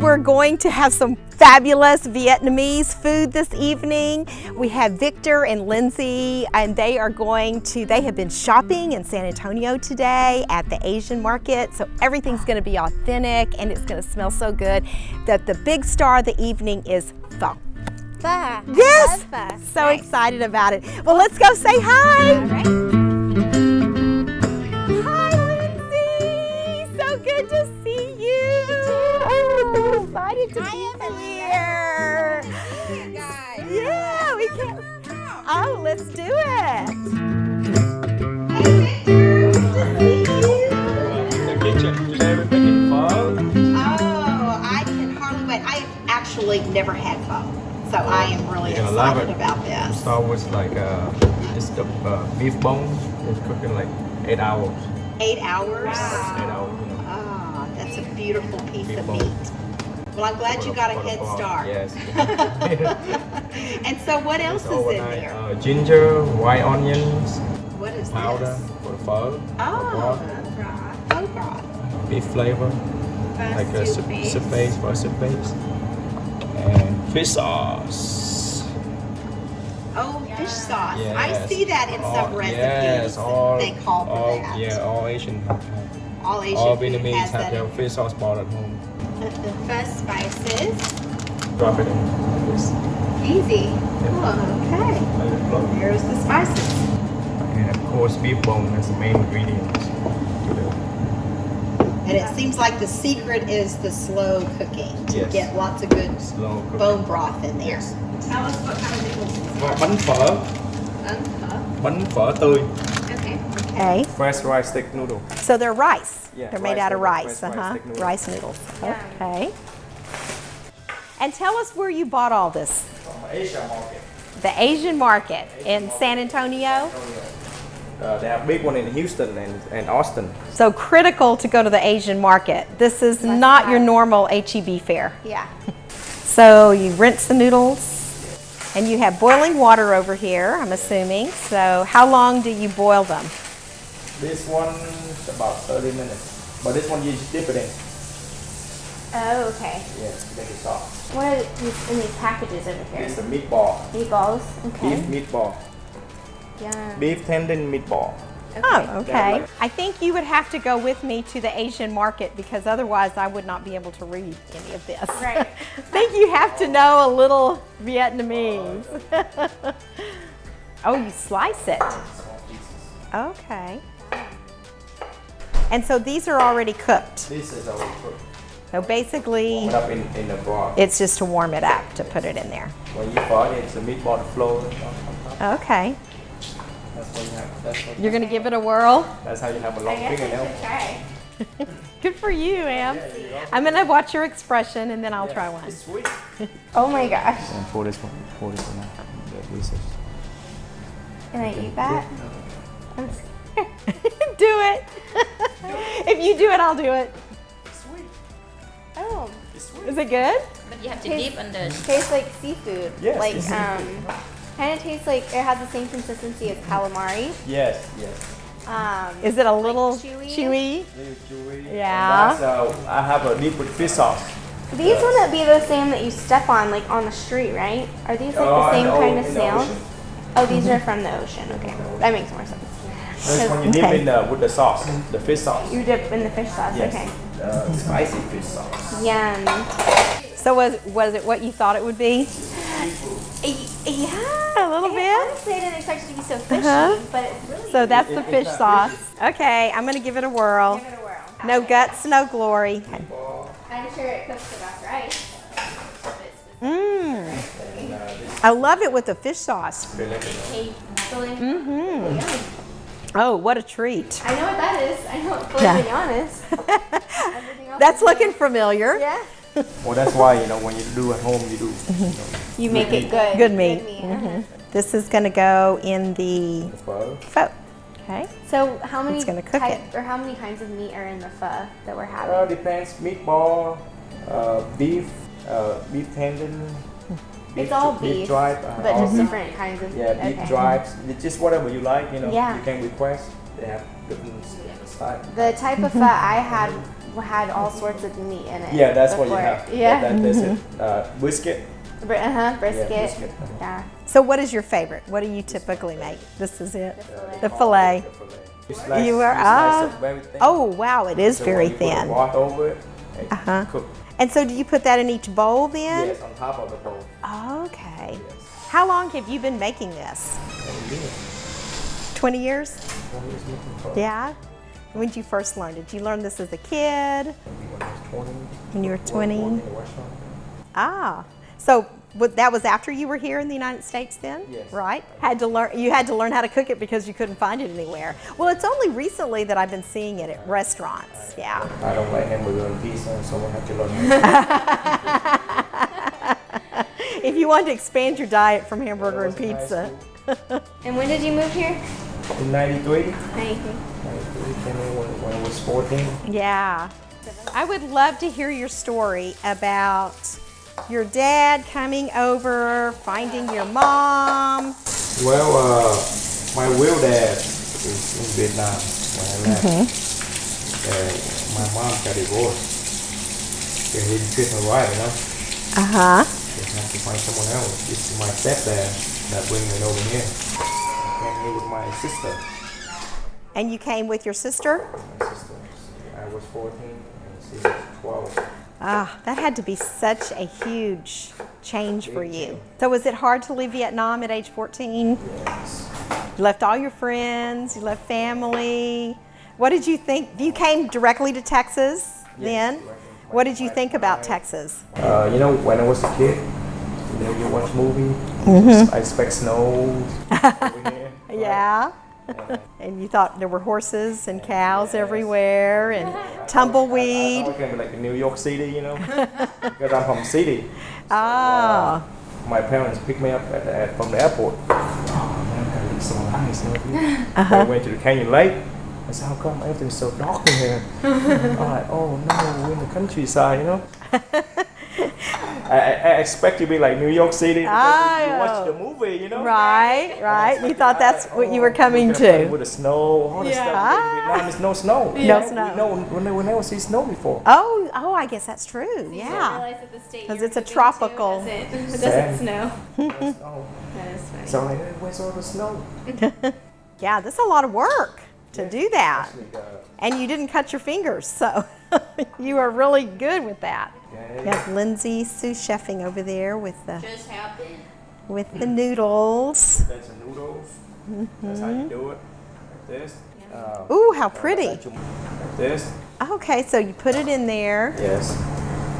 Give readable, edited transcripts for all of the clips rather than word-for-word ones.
We're going to have some fabulous Vietnamese food this evening. We have Victor and Lindsay, and they have been shopping in San Antonio today at the Asian market. So everything's gonna be authentic and it's gonna smell so good. That the big star of the evening is pho. Pho. Yes, I love pho. so excited about it. Well, let's go say hi. All right. Hi, Lindsay, so good to see you. I'm so excited to be here. You guys. Yeah, we can. Oh, let's do it. The kitchen. Today we're making pho. Oh, I can hardly wait. I've actually never had pho, so I am really You're gonna love excited it. about We this. start with like just the beef bone. It's cooking like 8 hours. 8 hours? 8 hours. You know. Ah, that's a beautiful piece Beef of bone. meat. Well, I'm glad you got a head start. Yes. And so what else It's is in overnight. there? Ginger, white onions, What is powder this? for the pho. Oh, pho broth. Beef flavor, like a soup base for a soup base, and fish sauce. Oh, fish sauce. I Yes. see that in some recipes. Yes, They call for all, that. yeah, all Asian have. All Asian All food Vietnamese has have that. their fish sauce bought at home. The first spices. Drop it in like this. Easy. Oh, okay. Let it flow. Here's the spices. And of course, beef bone is the main ingredients to the. And it seems like the secret is the slow cooking to Yes. get lots of good Slow cooking. bone broth in there. Yes. Tell us what kind of noodles this is. Bánh phở. Bánh phở tươi. Okay. Okay. Fresh rice stick noodle. So they're rice. Yeah, They're made rice out of noodle, rice. fresh rice stick noodle. Rice noodles. Okay. And tell us where you bought all this. From Asia market. The Asian market in San Antonio. They have big one in Houston and Austin. So critical to go to the Asian market. This is not your normal HEB fare. Yeah. So you rinse the noodles. And you have boiling water over here, I'm assuming. So how long do you boil them? This one's about 30 minutes. But this one you dip it in. Oh, okay. Yes, to make it soft. What are these in these packages over here? It's a meatball. Meatballs. Okay. Beef meatball. Yeah. Beef tendon meatball. Oh, okay. I think you would have to go with me to the Asian market because otherwise I would not be able to read any of this. Right. I think you have to know a little Vietnamese. Oh, you slice it. Small pieces. Okay. And so these are already cooked. This is already cooked. So basically, Warm it up in the broth. it's just to warm it up to put it in there. When you fry it, it's the meatball to flow on top. Okay. That's what you have. You're going to give it a whirl? That's how you have a long fingernail. Try. Good for you, Am. I'm going to watch your expression and then I'll try one. It's sweet. Oh my gosh. And pour this one out. The pieces. Can I eat that? I'm scared. Do it. If you do it, I'll do it. It's sweet. Oh. It's sweet. Is it good? But you have to dip on the. Tastes like seafood. Yes, Like it's seafood. kind of tastes like it has the same consistency as calamari. Yes. Is it a little chewy? chewy? Little chewy. Yeah. And that's, I have a dip with fish sauce. These wouldn't be the same that you step on like on the street, right? Are these like the same kind of snails? Oh, these are from the ocean. Okay, that makes more sense. This one you dip Okay. in with the sauce, the fish sauce. You dip in the fish sauce. Yes. Okay. Spicy fish sauce. Yum. So was it what you thought it would be? Yeah. A little bit? Honestly, I didn't expect it to be so fishy, but it's really So that's the fish sauce. Okay, I'm going to give it a whirl. Give it a whirl. No guts, no glory. I'm sure it cooks the best rice. Mmm. I love it with the fish sauce. Hey, filling. Oh, what a treat. I know what that is. I know what Yeah. to be honest. Everything else That's is looking familiar. Yeah. Well, that's why, when you do at home, you do. You make it good. Good meat. Good meat. This is going to go in the Pho. pho. Okay. So how many It's gonna cook it. or how many kinds of meat are in the pho that we're having? Depends. Meatball, beef, beef tendon. It's all beef, tripe, but all just beef. different kinds of. Yeah, beef okay. tribes. It's just whatever you like. You know, Yeah. you can request. They have different styles. The type of pho I had all sorts of meat in it. Yeah, that's what you before. have. Yeah. That's it. Brisket. Brisket. brisket. Yeah. So what is your favorite? What do you typically make? This is it. The fillet. You are Very thin. oh wow, it is So very when you put the thin. broth over it, and cook. And so do you put that in each bowl then? Yes, on top of the bowl. Okay. Yes. How long have you been making this? 20 years? Yeah. When did you first learn? Did you learn this as a kid? When I was 20. When you were 20? Working in the restaurant. Ah. So that was after you were here in the United States then? Yes. Right? You had to learn how to cook it because you couldn't find it anywhere. Well, it's only recently that I've been seeing it at restaurants. Yeah. I don't like hamburger and pizza, so I have to learn. If you want to expand your diet from hamburger and When I was in pizza. high school, And when did you move here? in 93, 93. 93 came in when I was 14. Yeah. I would love to hear your story about your dad coming over, finding your mom. Well, my real dad is in Vietnam when I left. My mom got divorced. Yeah, he didn't treat me right, you know. Uh-huh. Just have to find someone else. This is my stepdad that bring me over here. I came here with my sister. And you came with your sister? My sister. I was 14 and she was 12. Ah, that had to be such a huge change for you. So was it hard to leave Vietnam at age 14? Yes. You left all your friends, you left family. What did you think? You came directly to Texas then? directly. What did you think about Texas? You know, when I was a kid, you know, you watch movie, I expect snow over here. Yeah. And you thought there were horses and cows everywhere and tumbleweed. I thought it would be like New York City, you know, because I'm from city. Ah. My parents picked me up from the airport. Oh man, it's so nice. I went to the Canyon Lake. I said, how come everything's so dark in here? I'm like, oh no, we're in the countryside, you know. I expect to be like New York City because you watch the movie, you know. Right. You thought that's what you were coming we're gonna play to. with the snow, all the stuff. In Vietnam, there's no snow. No snow. We never see snow before. Oh, I guess that's true. I Yeah. realized that the state 'Cause you're it's a moving to tropical- doesn't Sand. snow. No snow. That is funny. So I'm like, hey, where's all the snow? Yeah, that's a lot of work to do that. Actually, And you didn't cut your fingers, so you are really good with that. yeah. You have Lindsay sous chefing over there with the Just happened. noodles. That's the noodles. That's how you do it. Like this. Ooh, how pretty. Like this. Okay, so you put it in there. Yes.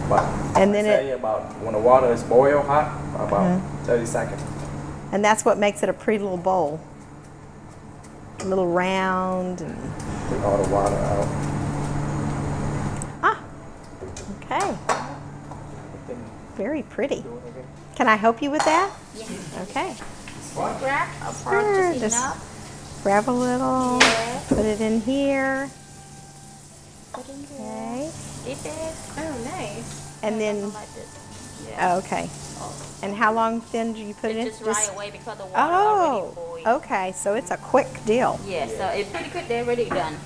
But And then say about when the water is boil hot, about 30 seconds. And that's what makes it a pretty little bowl. A little round. And, Take all the water out. okay, Then very pretty. do it again. Can I help you with that? Yeah. Okay. Grab a part Sure, just just- enough. Grab a little, Yeah. put it in here. Put in there. Okay. Dip it. Oh, nice. And then, Like this. Yeah. oh, okay. And how long then do you put it in? Just right away because the water already Oh, boiled. okay. So it's a quick deal. Yeah, so it's pretty good. They're already done.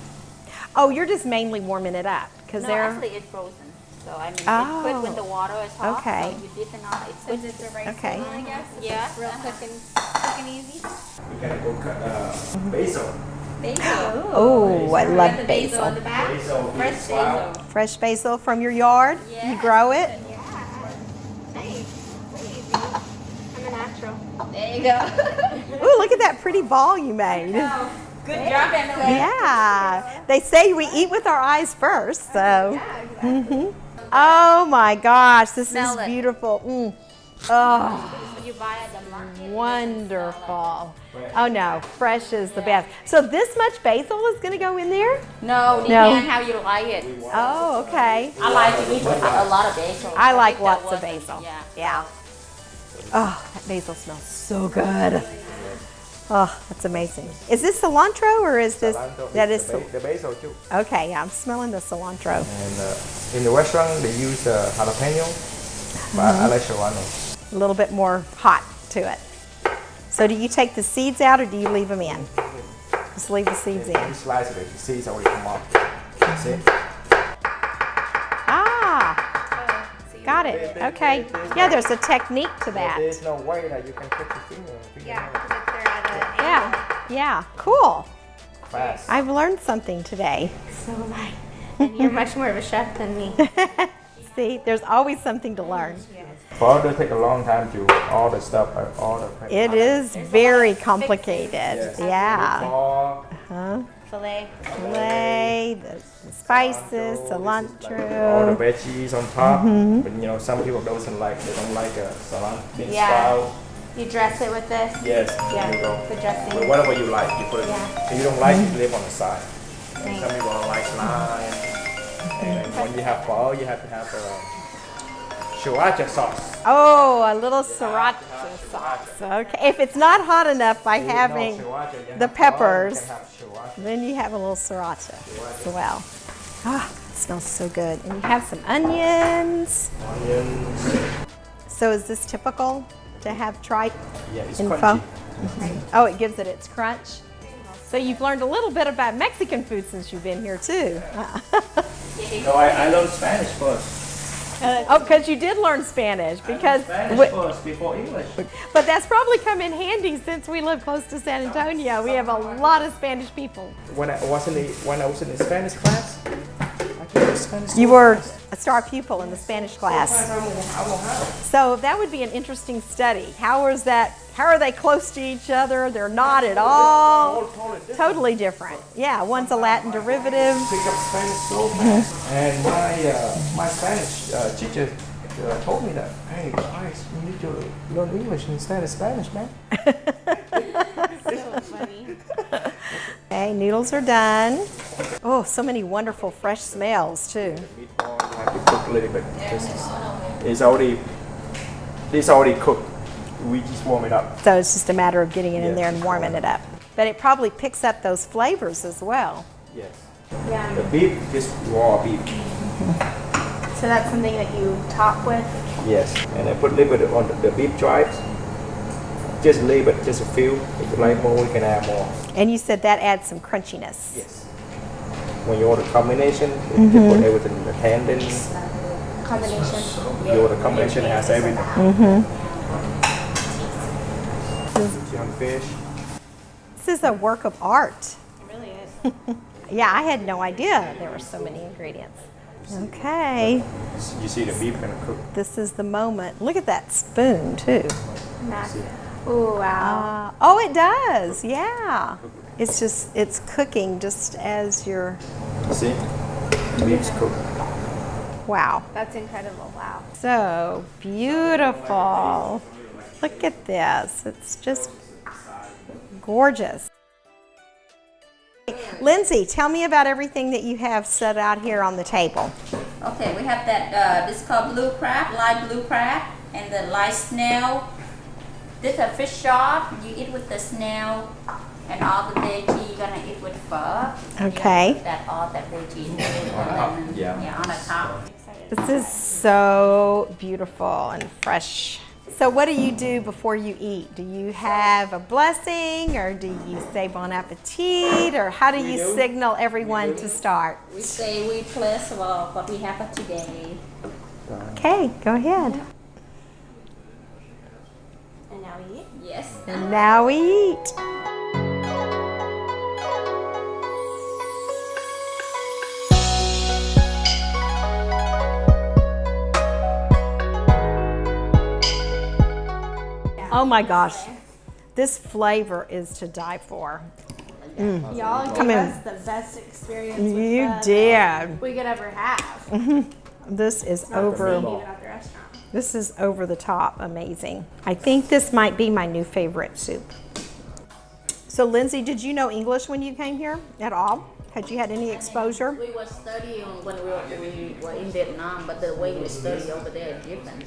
Oh, you're just mainly warming it up because No, they're. actually it's frozen. So I mean, Oh. it's good when the water is hot. Okay. So you dip it on. It's good. Since it's a rice Okay. bowl, I guess. It's Yeah. Real quick and easy. We gotta go cut basil. Basil. Oh, I We got love the basil on basil. the back. Basil. Fresh flour. basil. Fresh basil from your yard. Yeah. You grow it. Yeah. Nice. Pretty easy. I'm a natural. There you go. Ooh, look at that pretty ball you made. Good job, Emily. Yeah. They say we eat with our eyes first, so. Yeah, exactly. Oh my gosh, this Smell is it. beautiful. Oh, You buy at the market. wonderful. Oh no, fresh is the best. So this much basil is going to go in there? No, No. depends how you like it. Oh, okay. I like to eat with a lot of basil. I so like if that lots of wasn't- basil. Yeah. Yeah. Oh, that basil smells so good. Oh, that's amazing. Is this cilantro or is this? Cilantro That is is. the basil too. Okay, yeah, I'm smelling the cilantro. And in the restaurant, they use jalapeno, but I like serrano. A little bit more hot to it. So do you take the seeds out or do you leave them in? Just leave the seeds You in. slice it, the seeds already come off. See? Ah, got it. Okay. Yeah, there's a technique to that. There's no way that you can put your finger. Yeah, because if they're at an Yeah, yeah, cool. Fast. I've learned something today. So am I. And you're much more of a chef than me. See, there's always something to learn. Pho does take a long time to all the stuff, all the. It is very complicated. Yes. Yeah. Pho, Filet. Filet, the spices, all the cilantro. veggies on top. But you know, some people don't like cilantro, bean Yeah. sprout. You dress it with this. Yes, Yeah, there you go. the dressing. But whatever you like, you put it. Yeah. If you don't like it, you leave on the side. And Nice. some people don't like lime. And when you have pho, you have to have sriracha sauce. Oh, a little sriracha sauce. Okay. If it's not hot enough by having the peppers, then you have a little sriracha as well. Ah, it smells so good. And you have some onions. Onions. So is this typical to have tripe Yeah, it's in crunchy. pho? Oh, it gives it its crunch. So you've learned a little bit about Mexican food since you've been here too. No, I learned Spanish first. Oh, because you did learn Spanish. Because, Spanish first before English. but that's probably come in handy since we live close to San Antonio. We have a lot of Spanish people. When I was in the Spanish class, I took Spanish. You were a star pupil in the Spanish class. So that would be an interesting study. How are they close to each other? They're not at all. Totally different. Yeah, one's a Latin derivative. Pick up Spanish so fast. And my Spanish teacher told me that, hey guys, you need to learn English instead of Spanish, man. So funny. Okay, noodles are done. Oh, so many wonderful fresh smells too. Meatball, you have to cook a little bit. It's already cooked. We just warm it up. So it's just a matter of getting it in Yes. there and warming it up. But it probably picks up those flavors as well. Yes. Yeah. The beef, just raw beef. So that's something that you top with. Yes. And I put a little bit on the beef tribes. Just a little bit, just a few. If you like more, we can add more. And you said that adds some crunchiness. Yes. When you order combination, you put everything, the tendons. Combination. You order combination, it has everything. Young fish. This is a work of art. It really is. Yeah, I had no idea there were so many ingredients. Okay, You see the beef gonna cook. this is the moment. Look at that spoon too. Massive. Ooh, wow. Oh, it does. Yeah. It's cooking just as you're. See? Beef's cooked. Wow. That's incredible. Wow. So beautiful. Look at this. It's just gorgeous. Lindsay, tell me about everything that you have set out here on the table. Okay, we have that, this is called blue crab, light blue crab, and the light snail. This is a fish chop. You eat with the snail, and all the veggie you're gonna eat with pho. Okay. You put that all that veggie in it, and then, Yeah. on the top. This is so beautiful and fresh. So what do you do before you eat? Do you have a blessing, or do you say bon appetit, or how do you signal everyone to start? We say we bless what we have for today. Okay, go ahead. And now we eat. Yes. And now we eat. Oh my gosh, this flavor is to die for. Y'all Come gave in. us the best experience with You pho did. we could ever have. This is Not the same over. even at the restaurant. This is over the top amazing. I think this might be my new favorite soup. So Lindsay, did you know English when you came here at all? Had you had any exposure? We were studying when we were in Vietnam, but the way we study over there is different.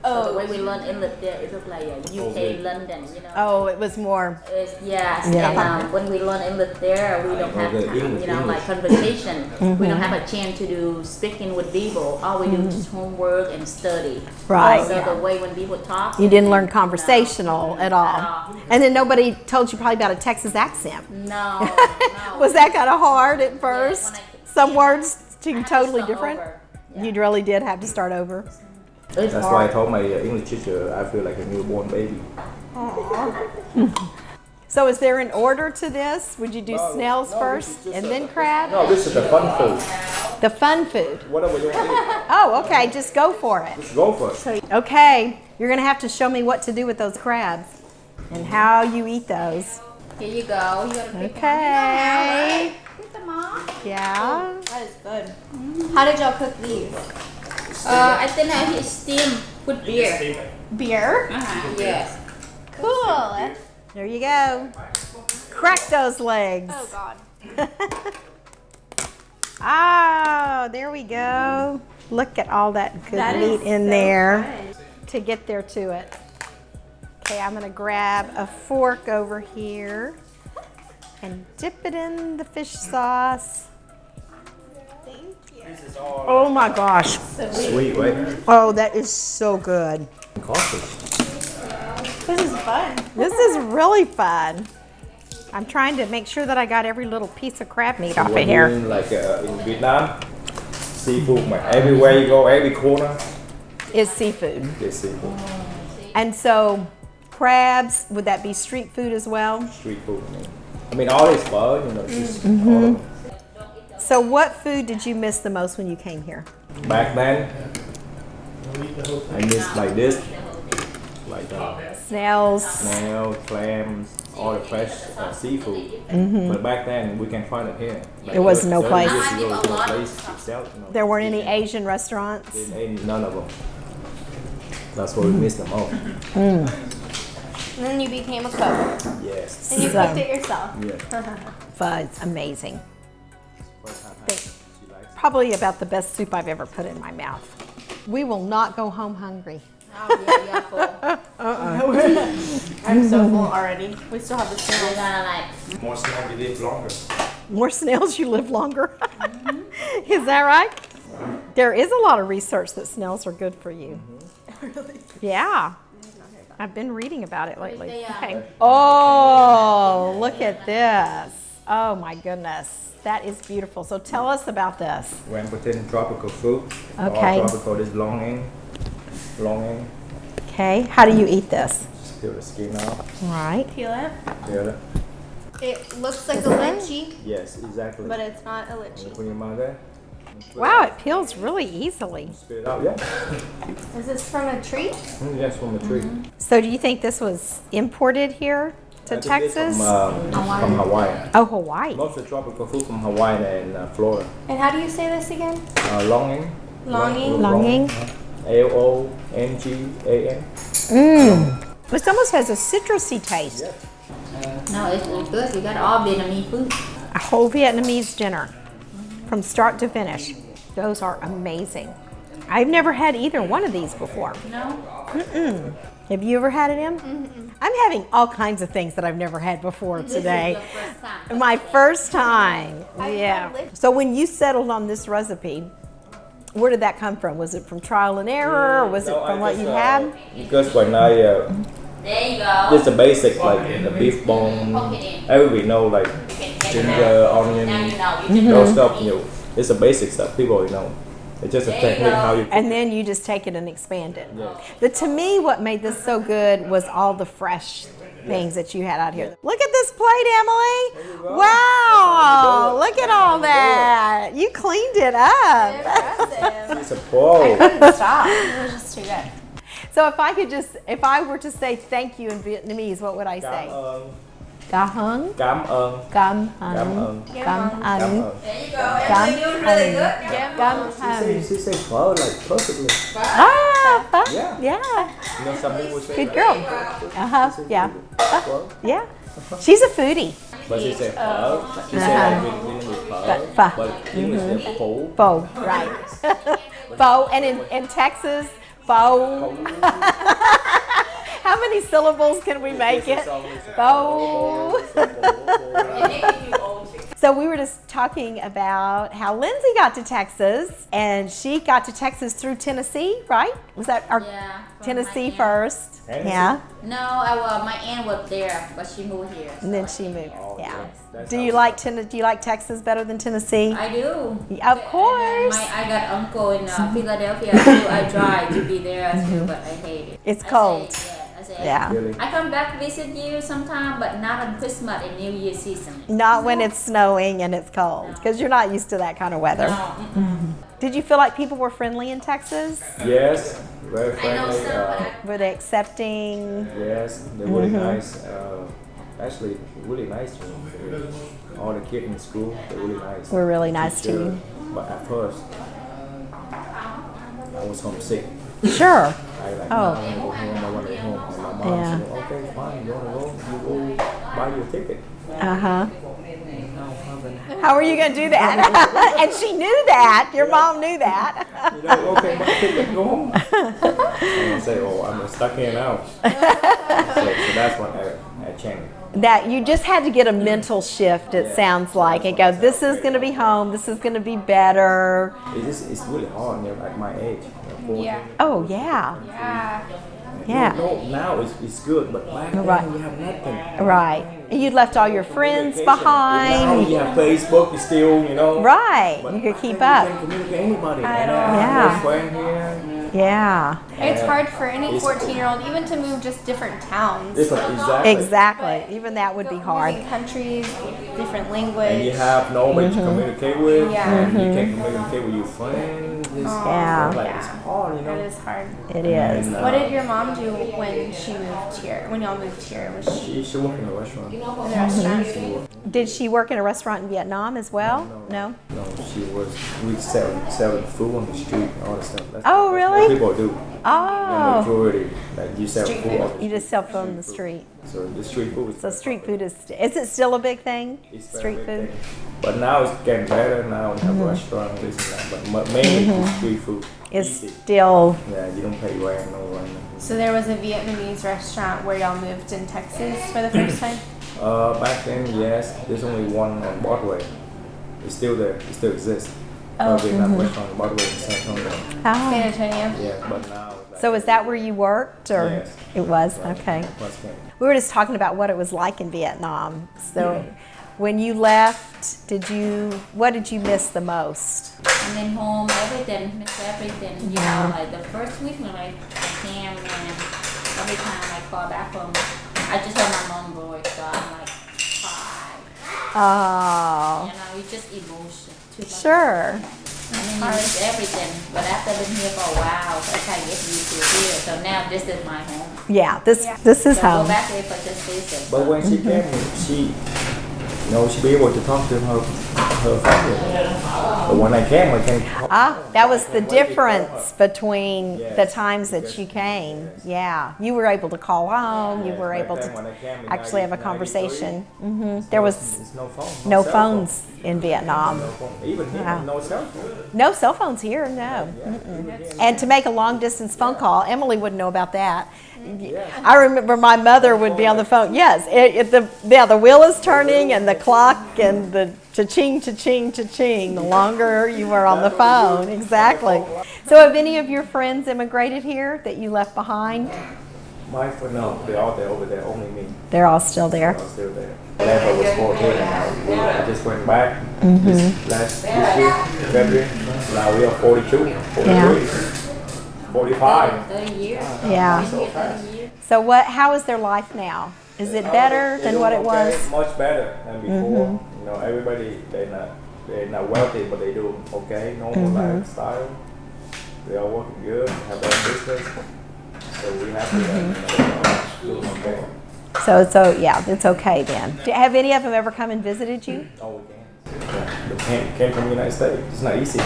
So the way we learn English there, it look like UK, London, you know. Oh, it was more. Yes, Yeah. and when we learn English there, we don't have time, you know, like conversation. We don't have a chance to do speaking with people. All we do is homework and study. Right. So the way when people talk, You didn't learn conversational at all. And then nobody told you probably about a Texas accent. No, Was that kind of hard at first? when Some words I seemed had to totally start different. over. Yeah. You really did have to start over. It's That's hard. why I told my English teacher I feel like a newborn baby. So is there an order to this? Would you do No, snails no, first this is just and a- then crab? No, this is the fun food. The fun food. Whatever you want to eat, Oh, okay, just go for it. just go for it. Okay, you're gonna have to show me what to do with those crabs and how you eat those. Here you go. You gotta pick Okay. Pick them off. Yeah. That is good. How did y'all cook these? I think I hit steam with beer. Beer. Yes. Cool. There you go. Crack those legs. Oh God. Oh, there we go. Look at all that good That is meat in so there fun. to get there to it. Okay, I'm gonna grab a fork over here and dip it in the fish sauce. Thank you. Oh my gosh. Sweet, right? Oh, that is so good. Coffee. This is fun. This is really fun. I'm trying to make sure that I got every little piece of crab meat off of When here. you're in Vietnam, seafood, like everywhere you go, every corner, Is seafood. there's seafood. And so crabs, would that be street food as well? Street food. I mean, all this fun, you know, just all of them. So what food did you miss the most when you came here? Back then, I missed like this, like Snails. snail, clams, all the fresh seafood. But back then, we can find it here. Like There was no 30 place. years ago, there was no place to sell, you know. There weren't any Asian restaurants. Ain't none of them. That's why we missed them all. And then you became a cook. Yes. And you So- cooked it yourself. Yeah. Fuzz, amazing. First time Think- she likes it. Probably about the best soup I've ever put in my mouth. We will not go home hungry. Oh, yeah, full. I'm so full already. We still have the We're snails. gonna like More snail, you live longer. More snails, you live longer. Is that right? There is a lot of research that snails are good for you. Really? Yeah. I've been reading about it lately. They, Okay. Oh, look at this. Oh my goodness. That is beautiful. So tell us about this. When within tropical fruit, Okay. all tropical is long end. Okay. How do you eat this? Just peel the skin off. All right. Peel it. Peel it. It looks like a lychee, Yes, exactly. but it's not a And lychee. put your mouth there. Wow, it peels really easily. Spit it out, yeah. Is this from a tree? Yes, from the tree. So do you think this was imported here to I think it's Texas? From Hawaii. Oh, Hawaii. Most of the tropical fruit from Hawaii and Florida. And how do you say this again? Longing. Longing? Longing. Longan. This almost has a citrusy taste. Yeah. no, it's good. We got all Vietnamese food. A whole Vietnamese dinner from start to finish. Those are amazing. I've never had either one of these before. No, Have you ever had it, Em? I'm having all kinds of things that I've never had before today. this is your first time. My first time. I've Yeah. had lit- So when you settled on this recipe, where did that come from? Was it from trial and error, or was it No, from I what just, you had? Because when I There you go. just the basic like the beef bone, everybody know like You can take it ginger, out. onion, Now you know. You can those stuff. You know, it's the basic stuff. People already know. It's just a There you technique go. how you. And then you just take it and expand it. Yeah. But to me, what made this so good was all the fresh things that you had out here. Look at this plate, Emily. you go. Wow, That's how you do it. look at That's how all you do it. that. You cleaned it up. Impressive. It's a pro. Couldn't stop. It was just too good. So if I were to say thank you in Vietnamese, what would I Cảm say? ơn. Ca hưng, Cảm ơn. cam Cảm hưng, ơn. cam Cảm hưng, ơn. There you go. cam Emily doing really good. hưng, cam hưng. She said pho like perfectly. Ah, fun. Yeah. Yeah. You know, some people say Good like, girl. She said Yeah. pho. Yeah. She's a foodie. But she said pho. She said like Vietnamese pho. Pho. But English said pho. Pho, right. Pho, and in Texas, Pho. How many syllables can we make it? Pho. So we were just talking about how Lindsay got to Texas, and she got to Texas through Tennessee, right? Was that our Tennessee first? Yeah. No, my aunt was there, but she moved here. And then she moved. Yeah. Do you like Texas better than Tennessee? I do. Of course. I got uncle in Philadelphia too. I tried to be there too, but I hate it. It's cold. Yeah. I come back to visit you sometime, but not on Christmas and New Year season. Not when it's snowing and it's cold, because you're not used to that kind of weather. No. Did you feel like people were friendly in Texas? Yes, very friendly. Were they accepting? Yes, they're really nice. Actually, really nice to me. All the kids in school, they're really nice. Were really nice to you. But at first, I was homesick. Sure. I like, Oh. I want to go home, I want to go home. And my mom said, okay, fine, you want to go? You go buy your ticket. Uh-huh. How are you going to do that? And she knew that. Your mom knew that. You know, okay, my ticket, go home. And I say, oh, I'm stuck here now. So that's when I changed. That you just had to get a mental shift, it sounds like, and go, this is going to be home, this is going to be better. It's really hard, you know, at my age. Yeah. Oh, yeah. Yeah. Yeah. No, now it's good, but back then Right. you have nothing. Right. You'd left all your friends Now behind. you have Facebook, you still, you know. Right. But You could back keep then up. You can't communicate anybody. I And know. I have Yeah. no friend here. Yeah. It's hard for any 14-year-old even to move just different towns. Exactly. Exactly. Even that would be hard. Moving countries, different And you language. have nobody to communicate with. Yeah. And you can't communicate with your friends. Yeah. Like, it's hard, you know. That is hard. It is. And, What did your mom do when she moved here? When y'all moved here? Was she she worked in a restaurant. in the restaurant? Did she work in a restaurant in Vietnam as well? No? No, she was. We selling food on the street, all that stuff. That's Oh, really? What people do. The Oh. majority, like you sell food on the You street. just sell food on the street. So the street food is. So street food is it still a big thing? It's very Street big food? thing. But now it's getting better. Now we have restaurant, this and that. But mainly it's street food. Is Easy. still Yeah, you don't pay rent, no rent. So there was a Vietnamese restaurant where y'all moved in Texas for the first time? Back then, yes. There's only one on Broadway. It's still there. It still exists. Oh. Vietnam restaurant on Broadway in San Antonio. Oh. San Antonio? Yeah, but now. It's like, So is that where you worked, or Yes. it was? Right. Okay. Plus came. We were just talking about what it was like in Vietnam. So when you left, what did you miss the most? And then home, everything, miss everything. You know, like the first week when I came, and every time I call back home, I just heard my mom voice, so I'm like, cry. Oh, You know, it's just emotion. Too much. sure. And then you miss everything. But after I've been here for a while, so I kind of get used to it here. So now this is my home. Yeah, this is So I go home. back there for just visit. But when she came, she be able to talk to her family. But when I came, I can't talk. That was the difference between the times that you came. Yeah, you were able to call home. You were able to actually have a conversation. There was There's no phone. no cell phones in Vietnam. phone. No phone. Even here, Wow. no cell phone. No cell phones here, no. And to make a long distance phone call, Emily wouldn't know about that. I remember my mother would be on the phone. Yes, the wheel is turning and the clock and the cha-ching, cha-ching, cha-ching. The longer you were on the phone, exactly. So have any of your friends immigrated here that you left behind? My friend, no, they're all there over there. Only me. They're all still there. I'm still there. Whenever I was 14, I just went back this year, February. Now we are 42, 43, 45. 30 years. Yeah. So fast. 30 years. So how is their life now? Is it better They're than doing what it okay, was? Much better than before. You know, everybody they're not wealthy, but they do okay. Normal lifestyle. They are working good. Have their business. So we happy that doing okay. So it's okay then. Have any of them ever come and visited you? Oh, we can. Yeah. They came from the United States. It's not easy.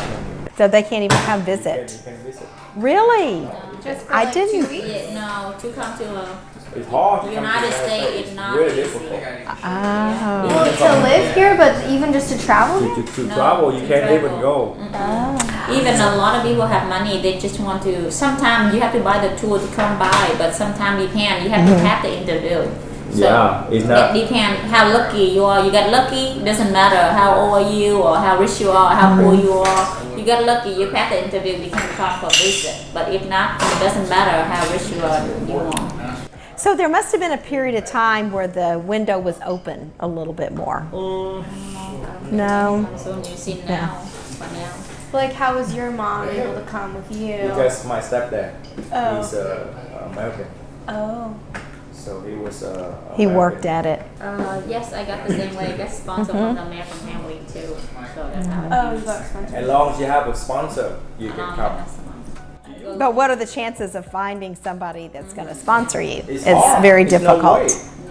So they can't even come You visit. can visit. Really? Just for I like didn't- 2 weeks? Yeah, no, to come to It's hard. to the come to United States is It's not really easy. difficult. Oh. Well, to live here, but even just to travel here? To travel, you can't even go. Even a lot of people have money, they just want to, sometimes you have to buy the tour to come by, but sometimes you can't, you have to have the interview. So Yeah, it's not. it depends how lucky you are. You get lucky, doesn't matter how old are you or how rich you are, how poor you are. You get lucky, you pass the interview, you can come for visit. But if not, it doesn't matter how rich you are, you won't. So there must have been a period of time where the window was open a little bit more. No. So you see now, for now. Like, how was your mom able to come with you? Because my stepdad, Oh. he's American. Oh. So he was He American. worked at it. Yes, I got the same way. I got sponsored from the American family too. So that's how Oh, you got sponsored. As long as you have a sponsor, you can come. But what are the chances of finding somebody that's going to sponsor you? It's It's hard. very There's no difficult.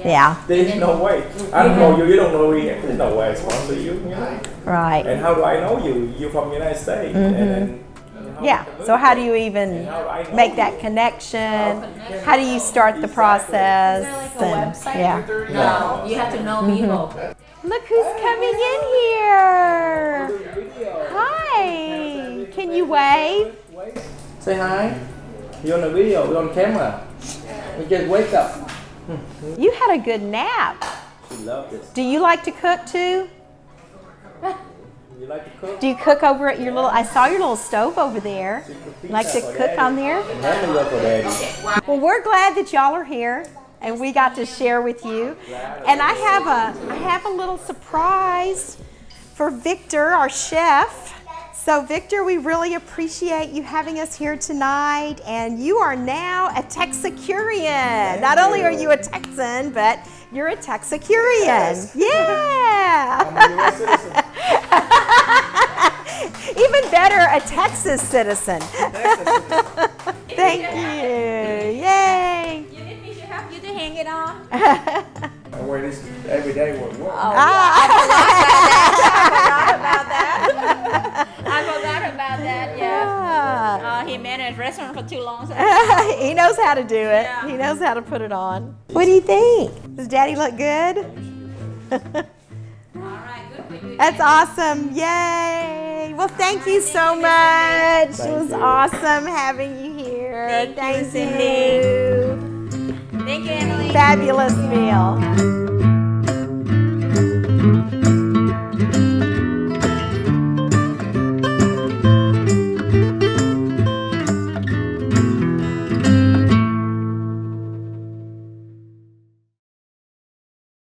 way. Yeah, There's no way. I don't know you. You don't know me. There's no way I sponsor you. You know. right. And how do I know you? You're from the United States. And then, Yeah, so how do you even make that connection? How do you start the process? Is there like a website? Yeah. No, you have to know people. Look who's coming in here. Hi. Can you wave? Say hi. You're on the video. You're on camera. You just wake up. You had a good nap. She loves this. Do you like to cook too? You like to cook? Do you cook over at your little, I saw your little stove over there. Like to cook on there? Handle your for daddy. Well, we're glad that y'all are here and we got to share with you. And I have a little surprise for Victor, our chef. So Victor, we really appreciate you having us here tonight, and you are now a Texicurian. Not only are you a Texan, but you're a Texicurian. Yes. Yeah. I'm a U.S. citizen. Even better, a Texas citizen. Thank you. Yay. You need me to help you to hang it on? I wear this every day with work. I forgot about that, yeah. He managed restaurant for too long. So. He knows how to do it. Yeah. He knows how to put it on. What do you think? Does Daddy look good? All right, good for you. That's awesome. Yay. Well, thank you so much. It was awesome having you here. Thank you, Cindy. you. Thank you, Emily. Fabulous meal.